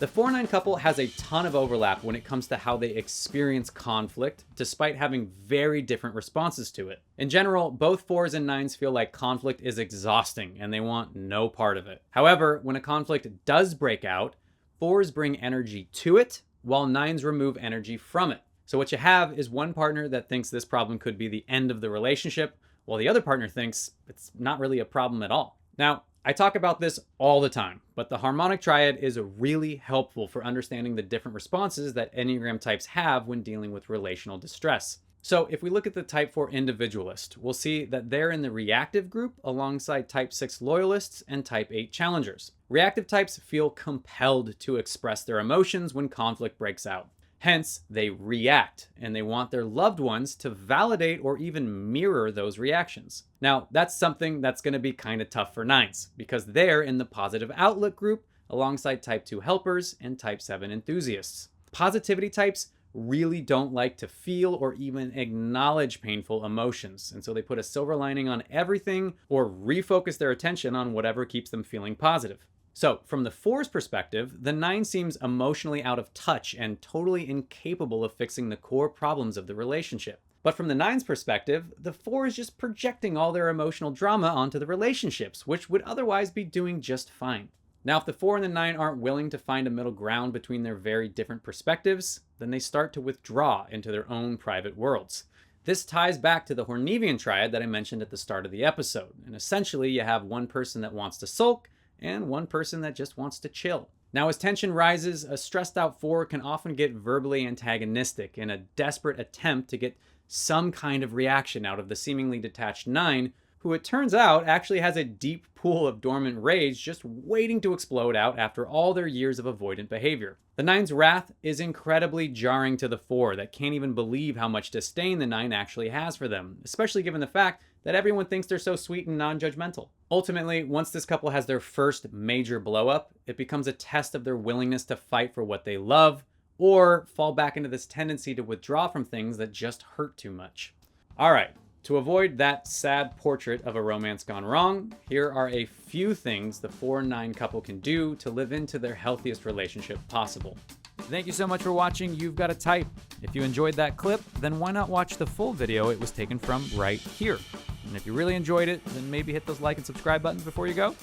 The 4-9 couple has a ton of overlap when it comes to how they experience conflict, despite having very different responses to it. In general, both 4s and 9s feel like conflict is exhausting and they want no part of it. However, when a conflict does break out, 4s bring energy to it, while 9s remove energy from it. So what you have is one partner that thinks this problem could be the end of the relationship, while the other partner thinks it's not really a problem at all. Now, I talk about this all the time, but the harmonic triad is really helpful for understanding the different responses that Enneagram types have when dealing with relational distress. So if we look at the type 4 individualist, we'll see that they're in the reactive group alongside type 6 loyalists and type 8 challengers. Reactive types feel compelled to express their emotions when conflict breaks out. Hence, they react, and they want their loved ones to validate or even mirror those reactions. Now, that's something that's going to be kind of tough for 9s, because they're in the positive outlook group alongside type 2 helpers and type 7 enthusiasts. Positivity types really don't like to feel or even acknowledge painful emotions, and so they put a silver lining on everything or refocus their attention on whatever keeps them feeling positive. So, from the 4's perspective, the 9 seems emotionally out of touch and totally incapable of fixing the core problems of the relationship. But from the 9's perspective, the 4 is just projecting all their emotional drama onto the relationships, which would otherwise be doing just fine. Now, if the 4 and the 9 aren't willing to find a middle ground between their very different perspectives, then they start to withdraw into their own private worlds. This ties back to the Hornevian triad that I mentioned at the start of the episode. And essentially, you have one person that wants to sulk, and one person that just wants to chill. Now, as tension rises, a stressed out 4 can often get verbally antagonistic in a desperate attempt to get some kind of reaction out of the seemingly detached 9, who it turns out actually has a deep pool of dormant rage just waiting to explode out after all their years of avoidant behavior. The 9's wrath is incredibly jarring to the 4 that can't even believe how much disdain the 9 actually has for them, especially given the fact that everyone thinks they're so sweet and non-judgmental. Ultimately, once this couple has their first major blow-up, it becomes a test of their willingness to fight for what they love, or fall back into this tendency to withdraw from things that just hurt too much. All right, to avoid that sad portrait of a romance gone wrong, here are a few things the 4-9 couple can do to live into their healthiest relationship possible. Thank you so much for watching You've Got a Type. If you enjoyed that clip, then why not watch the full video it was taken from right here? And if you really enjoyed it, then maybe hit those like and subscribe buttons before you go.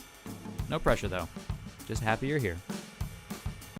No pressure though. Just happy you're here.